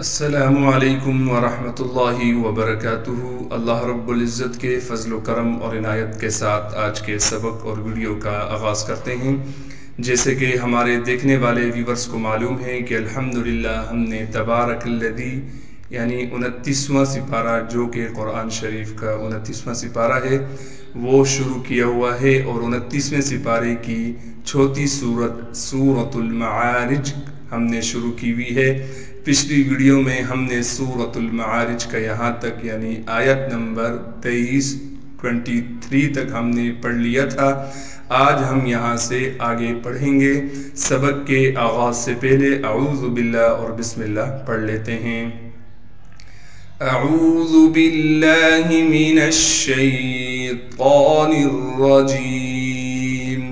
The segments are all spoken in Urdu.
السلام علیکم ورحمۃ اللہ وبرکاتہ۔ اللہ رب العزت کے فضل و کرم اور عنایت کے ساتھ آج کے سبق اور ویڈیو کا آغاز کرتے ہیں۔ جیسے کہ ہمارے دیکھنے والے ویورز کو معلوم ہے کہ الحمدللہ ہم نے تبارک الذی یعنی 29واں سپارہ جو کہ قرآن شریف کا 29واں سپارہ ہے وہ شروع کیا ہوا ہے، اور 29ویں سپارے کی چھوٹی سورۃ المعارج ہم نے شروع کی ہوئی ہے۔ پچھلی ویڈیو میں ہم نے سورۃ المعارج کا یہاں تک یعنی آیت نمبر 23 تک ہم نے پڑھ لیا تھا۔ آج ہم یہاں سے آگے پڑھیں گے۔ سبق کے آغاز سے پہلے اعوذ باللہ اور بسم اللہ پڑھ لیتے ہیں۔ اعوذ باللہ من الشیطان الرجیم۔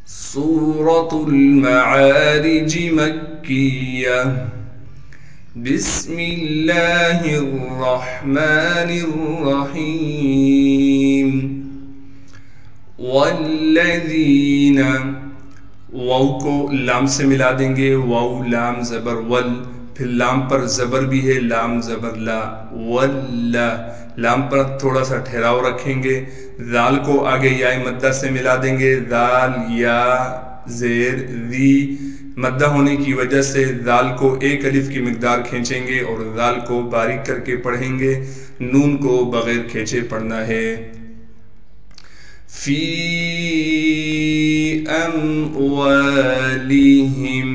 سورۃ المعارج مکیہ۔ بسم اللہ الرحمن الرحیم۔ والذین، واو کو لام سے ملا دیں گے، واو لام زبر ول، پھر لام پر زبر بھی ہے، لام زبر لا، واللہ لام پر تھوڑا سا ٹھہراؤ رکھیں گے۔ ذال کو آگے یا مدہ سے ملا دیں گے، ذال یا زیر ذی، مدہ ہونے کی وجہ سے ذال کو ایک الف کی مقدار کھینچیں گے اور ذال کو باریک کر کے پڑھیں گے، نون کو بغیر کھینچے پڑھنا ہے۔ فی اموالہم،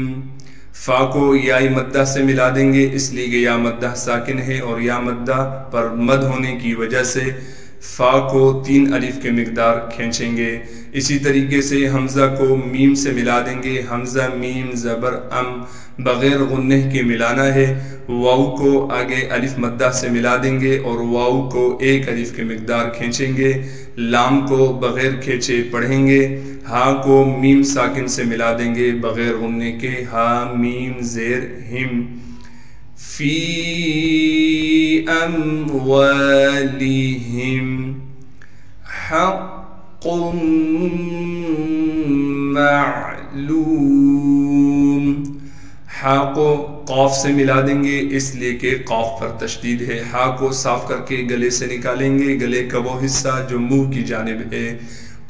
فا کو یا مدہ سے ملا دیں گے، اس لیے کہ یا مدہ ساکن ہے اور یا مدہ پر مد ہونے کی وجہ سے فا کو 3 الف کے مقدار کھینچیں گے۔ اسی طریقے سے حمزہ کو میم سے ملا دیں گے، حمزہ میم زبر ام بغیر غنہ کے ملانا ہے۔ واو کو آگے الف مدہ سے ملا دیں گے اور واو کو 1 الف کے مقدار کھینچیں گے، لام کو بغیر کھینچے پڑھیں گے۔ ہا کو میم ساکن سے ملا دیں گے بغیر غنہ کے، ہا میم زیر ہم۔ فی اموالہم حق معلوم، ہا کو قاف سے ملا دیں گے اس لیے کہ قاف پر تشدید ہے۔ ہا کو صاف کر کے گلے سے نکالیں گے، گلے کا وہ حصہ جو منہ کی جانب ہے۔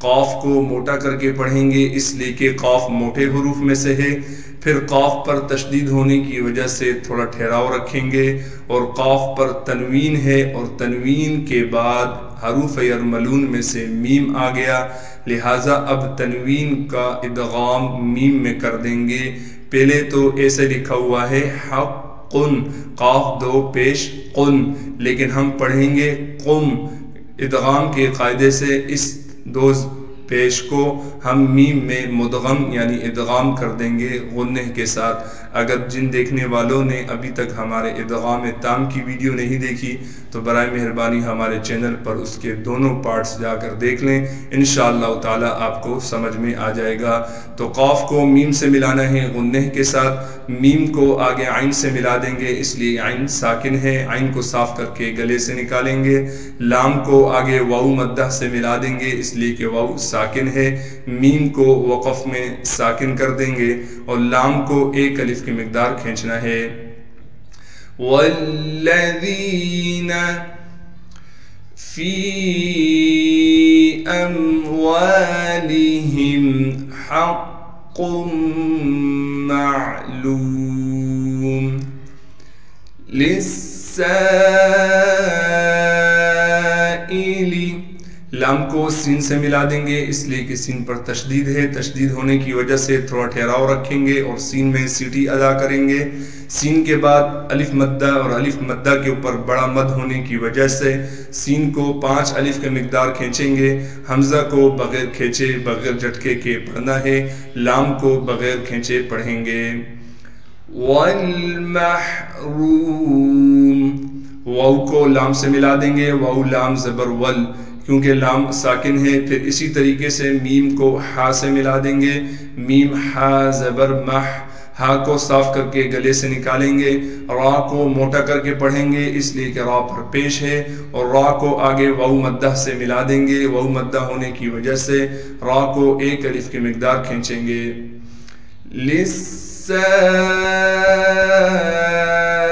قاف کو موٹا کر کے پڑھیں گے اس لیے کہ قاف موٹے حروف میں سے ہے۔ پھر قاف پر تشدید ہونے کی وجہ سے تھوڑا ٹھہراؤ رکھیں گے، اور قاف پر تنوین ہے اور تنوین کے بعد حروف یرملون میں سے میم آ گیا، لہٰذا اب تنوین کا ادغام میم میں کر دیں گے۔ پہلے تو ایسے لکھا ہوا ہے حقن، قاف 2 پیش قن، لیکن ہم پڑھیں گے قم۔ ادغام کے قاعدے سے اس 2 پیش کو ہم میم میں مدغم یعنی ادغام کر دیں گے غنہ کے ساتھ۔ اگر جن دیکھنے والوں نے ابھی تک ہمارے ادغام تام کی ویڈیو نہیں دیکھی تو برائے مہربانی ہمارے چینل پر اس کے دونوں پارٹس جا کر دیکھ لیں، انشاءاللہ تعالی آپ کو سمجھ میں آ جائے گا۔ تو قاف کو میم سے ملانا ہے غنہ کے ساتھ، میم کو آگے عین سے ملا دیں گے اس لیے عین ساکن ہے، عین کو صاف کر کے گلے سے نکالیں گے۔ لام کو آگے واو مدہ سے ملا دیں گے اس لیے کہ واو ساکن ہے، میم کو وقف میں ساکن کر دیں گے اور لام کو 1 الف کی مقدار کھینچنا ہے۔ والذین فی اموالہم حق معلوم للسائل، لام کو سین سے ملا دیں گے اس لیے کہ سین پر تشدید ہے، تشدید ہونے کی وجہ سے تھوڑا ٹھہراؤ رکھیں گے اور سین میں سیٹی ادا کریں گے۔ سین کے بعد الف مدہ اور الف مدہ کے اوپر بڑا مد ہونے کی وجہ سے سین کو 5 الف کے مقدار کھینچیں گے، حمزہ کو بغیر کھینچے بغیر جھٹکے کے پڑھنا ہے، لام کو بغیر کھینچے پڑھیں گے۔ والمحروم، واو کو لام سے ملا دیں گے، واو لام زبر ول کیونکہ لام ساکن ہے۔ پھر اسی طریقے سے میم کو ہا سے ملا دیں گے، میم ہا زبر مح، ہا کو صاف کر کے گلے سے نکالیں گے۔ را کو موٹا کر کے پڑھیں گے اس لیے کہ را پر پیش ہے، اور را کو آگے واو مدہ سے ملا دیں گے، واو مدہ ہونے کی وجہ سے را کو 1 الف کی مقدار کھینچیں گے۔ للسائل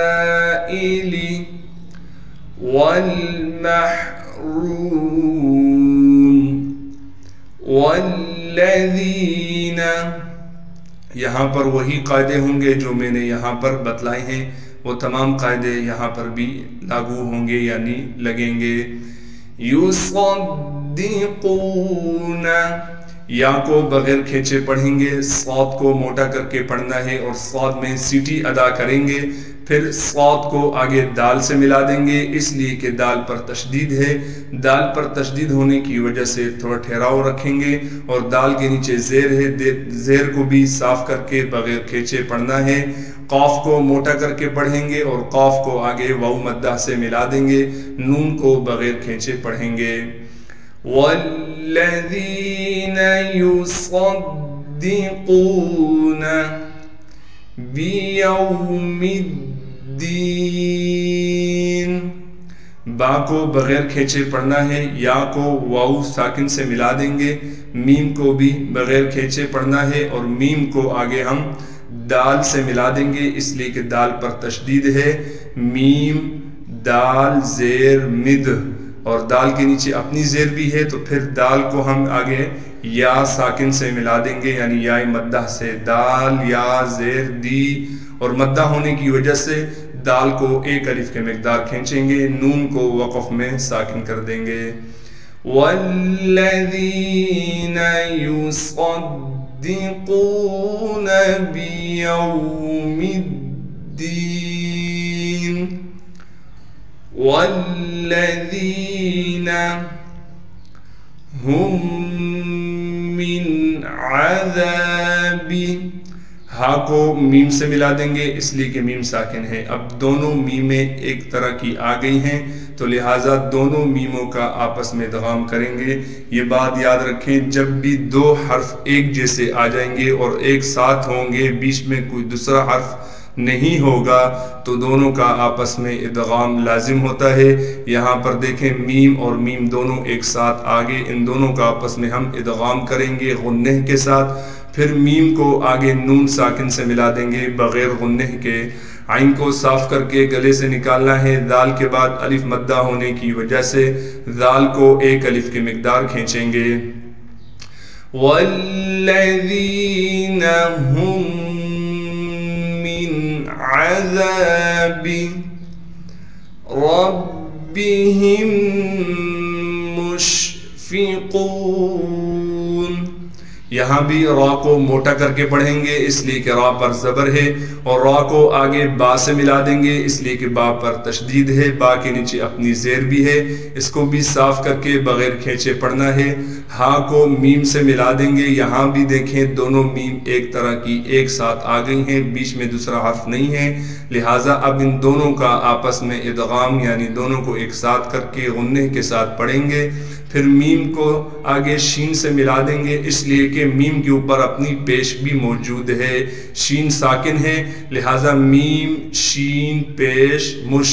یہاں پر وہی قاعدے ہوں گے جو میں نے یہاں پر بتلائے ہیں، وہ تمام قاعدے یہاں پر بھی لاگو ہوں گے یعنی لگیں گے۔ یصدقون، یا کو بغیر کھینچے پڑھیں گے، صاد کو موٹا کر کے پڑھنا ہے اور صاد میں سیٹی ادا کریں گے، پھر صاد کو آگے دال سے ملا دیں گے، اس لیے کہ دال پر تشدید ہے، دال پر تشدید ہونے کی وجہ سے تھوڑا ٹھہراؤ رکھیں گے، اور دال کے نیچے زیر ہے، زیر کو بھی صاف کر کے بغیر کھینچے پڑھنا ہے۔ قاف کو موٹا کر کے پڑھیں گے اور قاف کو آگے واو مدہ سے ملا دیں گے، نون کو بغیر کھینچے پڑھیں گے۔ والذین یصدقون بیوم الدین، با کو بغیر کھینچے پڑھنا ہے، یا کو واو ساکن سے ملا دیں گے، میم کو بھی بغیر کھینچے پڑھنا ہے اور میم کو آگے ہم دال سے ملا دیں گے، اس لیے کہ دال پر تشدید ہے، میم دال زیر مد، اور دال کے نیچے اپنی زیر بھی ہے، تو پھر دال کو ہم آگے یا ساکن سے ملا دیں گے یعنی یا مدہ سے، دال یا زیر دی، اور مدہ ہونے کی وجہ سے دال کو ایک الف کے مقدار کھینچیں گے، نون کو وقف میں ساکن کر دیں گے۔ والذین یصدقون بیوم الدین والذین ہم من عذاب، ہا کو میم سے ملا دیں گے اس لیے کہ میم ساکن ہے، اب دونوں میمیں ایک طرح کی آ گئی ہیں تو لہٰذا دونوں میموں کا آپس میں ادغام کریں گے۔ یہ بات یاد رکھیں، جب بھی دو حرف ایک جیسے آ جائیں گے اور ایک ساتھ ہوں گے، بیچ میں کوئی دوسرا حرف نہیں ہوگا تو دونوں کا آپس میں ادغام لازم ہوتا ہے۔ یہاں پر دیکھیں میم اور میم دونوں ایک ساتھ آگے، ان دونوں کا آپس میں ہم ادغام کریں گے غنہ کے ساتھ، پھر میم کو آگے نون ساکن سے ملا دیں گے بغیر غنہ کے، عین کو صاف کر کے گلے سے نکالنا ہے، دال کے بعد الف مدہ ہونے کی وجہ سے دال کو ایک الف کی مقدار کھینچیں گے۔ والذین ہم من عذاب ربهم مشفقون، یہاں بھی را کو موٹا کر کے پڑھیں گے اس لیے کہ را پر زبر ہے، اور را کو آگے با سے ملا دیں گے اس لیے کہ با پر تشدید ہے، با کے نیچے اپنی زیر بھی ہے، اس کو بھی صاف کر کے بغیر کھینچے پڑھنا ہے۔ ہا کو میم سے ملا دیں گے، یہاں بھی دیکھیں دونوں میم ایک طرح کی ایک ساتھ آ گئی ہیں، بیچ میں دوسرا حرف نہیں ہے، لہٰذا اب ان دونوں کا آپس میں ادغام یعنی دونوں کو ایک ساتھ کر کے غنہ کے ساتھ پڑھیں گے، پھر میم کو آگے شین سے ملا دیں گے اس لیے کہ میم کے اوپر اپنی پیش بھی موجود ہے، شین ساکن ہے، لہٰذا میم شین پیش مش،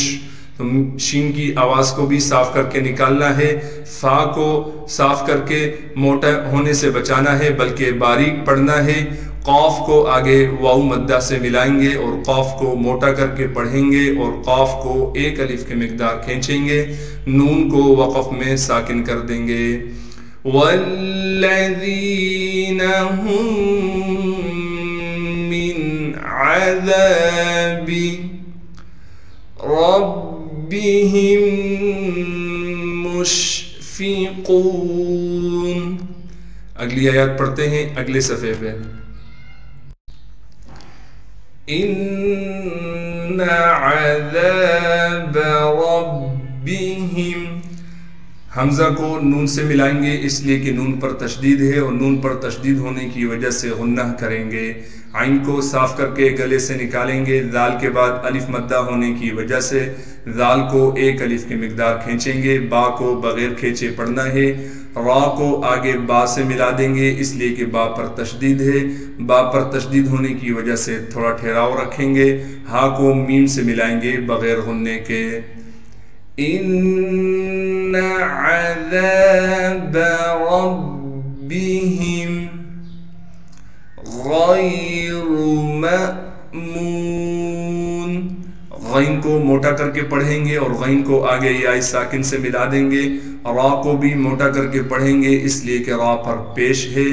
تو شین کی آواز کو بھی صاف کر کے نکالنا ہے، فا کو صاف کر کے موٹا ہونے سے بچانا ہے بلکہ باریک پڑھنا ہے، قاف کو آگے واو مدہ سے ملائیں گے اور قاف کو موٹا کر کے پڑھیں گے اور قاف کو ایک الف کے مقدار کھینچیں گے، نون کو وقف میں ساکن کر دیں گے۔ والذین ہم من عذاب ربهم مشفقون، اگلی آیات پڑھتے ہیں اگلے صفحے پہ۔ ان عذاب ربهم، حمزہ کو نون سے ملائیں گے اس لیے کہ نون پر تشدید ہے اور نون پر تشدید ہونے کی وجہ سے غنہ کریں گے، عین کو صاف کر کے گلے سے نکالیں گے، دال کے بعد الف مدہ ہونے کی وجہ سے دال کو ایک الف کی مقدار کھینچیں گے، با کو بغیر کھینچے پڑھنا ہے، را کو آگے با سے ملا دیں گے اس لیے کہ با پر تشدید ہے، با پر تشدید ہونے کی وجہ سے تھوڑا ٹھہراؤ رکھیں گے، ہا کو میم سے ملائیں گے بغیر غننے کے۔ ان عذاب ربهم غیر مأمون، غین کو موٹا کر کے پڑھیں گے اور غین کو آگے یا ساکن سے ملا دیں گے را کو بھی موٹا کر کے پڑھیں گے اس لیے کہ را پر پیش ہے،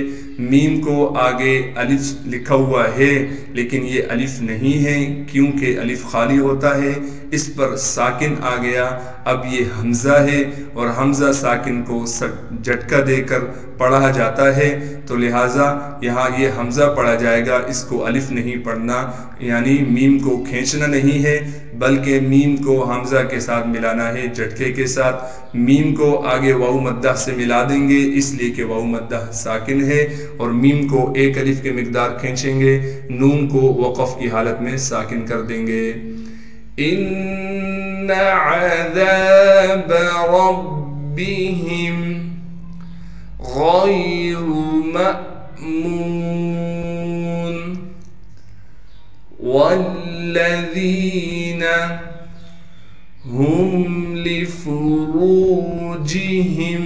میم کو آگے الف لکھا ہوا ہے لیکن یہ الف نہیں ہے کیونکہ الف خالی ہوتا ہے، اس پر ساکن آ گیا، اب یہ حمزہ ہے اور حمزہ ساکن کو جھٹکا دے کر پڑھا جاتا ہے، تو لہٰذا یہاں یہ حمزہ پڑھا جائے گا، اس کو الف نہیں پڑھنا، یعنی میم کو کھینچنا نہیں ہے بلکہ میم کو حمزہ کے ساتھ ملانا ہے جھٹکے کے ساتھ۔ میم کو آگے واو مدہ سے ملا دیں گے اس لیے کہ واو مدہ ساکن ہے، اور میم کو ایک الف کے مقدار کھینچیں گے، نون کو وقف کی حالت میں ساکن کر دیں گے۔ ان عذاب ربهم غیر مأمون والذین هم لفروجهم،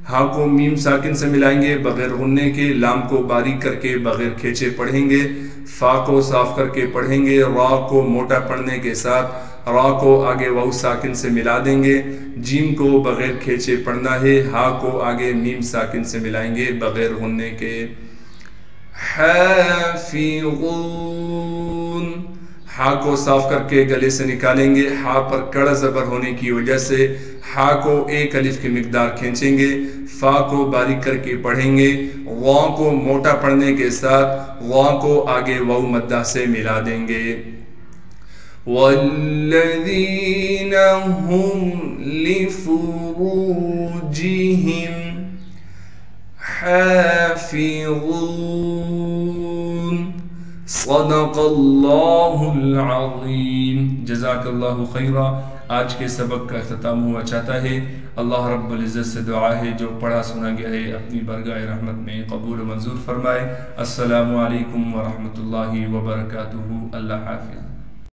ہاں کو میم ساکن سے ملائیں گے بغیر غننے کے، لام کو باریک کر کے بغیر کھینچے پڑھیں گے، فا کو صاف کر کے پڑھیں گے، را کو موٹا پڑھنے کے ساتھ را کو آگے واو ساکن سے ملا دیں گے، جیم کو بغیر کھینچے پڑھنا ہے، ہا کو آگے میم ساکن سے ملائیں گے بغیر غننے کے۔ حافظون، ہا کو صاف کر کے گلے سے نکالیں گے، ہا پر کڑا زبر ہونے کی وجہ سے ہا کو ایک الف کی مقدار کھینچیں گے، فا کو باریک کر کے پڑھیں گے، وا کو موٹا پڑھنے کے ساتھ وا کو آگے واو مدہ سے ملا دیں گے۔ والذین هم لفروجهم حافظون، صدق اللہ العظیم۔ جزاک اللہ خیرہ۔ آج کے سبق کا اختتام ہوا چاہتا ہے۔ اللہ رب العزت سے دعا ہے جو پڑھا سنا گیا ہے اپنی برگاہ رحمت میں قبول و منظور فرمائے۔ السلام علیکم ورحمۃ اللہ وبرکاتہ۔ اللہ حافظ۔